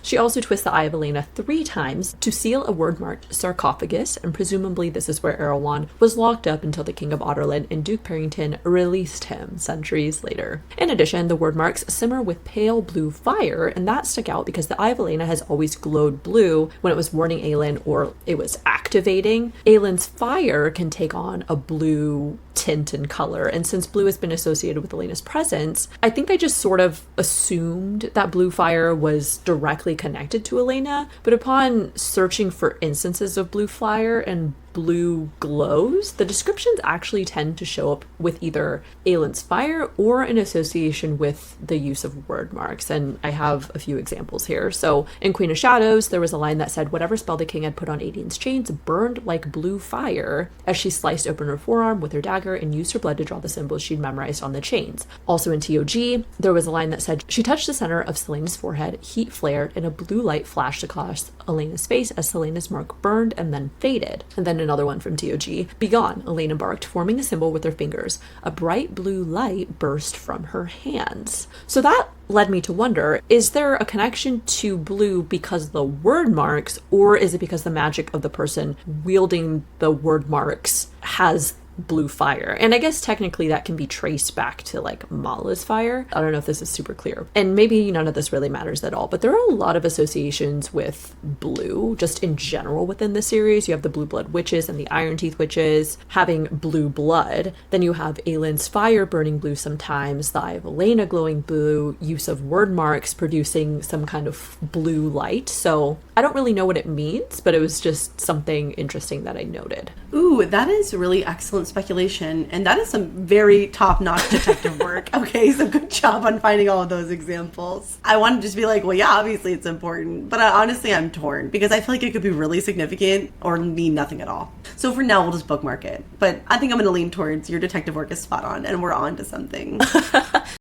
She also twists the eye of Elena 3 times to seal a word-marked sarcophagus, and presumably this is where Erewhon was locked up until the King of Otterland and Duke Parrington released him centuries later. In addition, the word marks simmer with pale blue fire, and that stuck out because the eye of Elena has always glowed blue when it was warning Aelin or it was activating. Aelin's fire can take on a blue tint and color, and since blue has been associated with Elena's presence, I think I just sort of assumed that blue fire was directly connected to Elena, but upon searching for instances of blue fire and blue glows, the descriptions actually tend to show up with either Aelin's fire or in association with the use of word marks, and I have a few examples here. So in Queen of Shadows, there was a line that said, whatever spell the king had put on Aedine's chains burned like blue fire as she sliced open her forearm with her dagger and used her blood to draw the symbols she'd memorized on the chains. Also in TOG, there was a line that said, she touched the center of Celaena's forehead, heat flared, and a blue light flashed across Elena's face as Celaena's mark burned and then faded. And then another one from TOG, begone, Elena barked, forming a symbol with her fingers. A bright blue light burst from her hands. So that led me to wonder, is there a connection to blue because the word marks, or is it because the magic of the person wielding the word marks has blue fire? And I guess technically that can be traced back to like Mala's fire. I don't know if this is super clear. And maybe none of this really matters at all, but there are a lot of associations with blue just in general within the series. You have the blue blood witches and the Iron Teeth witches having blue blood. Then you have Aelin's fire burning blue sometimes, the Eye of Elena glowing blue, use of word marks producing some kind of blue light. So I don't really know what it means, but it was just something interesting that I noted. Ooh, that is really excellent speculation, and that is some very top-notch detective work. Okay, so good job on finding all of those examples. I want to just be like, well, yeah, obviously it's important, but honestly I'm torn because I feel like it could be really significant or mean nothing at all. So for now, we'll just bookmark it, but I think I'm going to lean towards your detective work is spot on and we're on to something.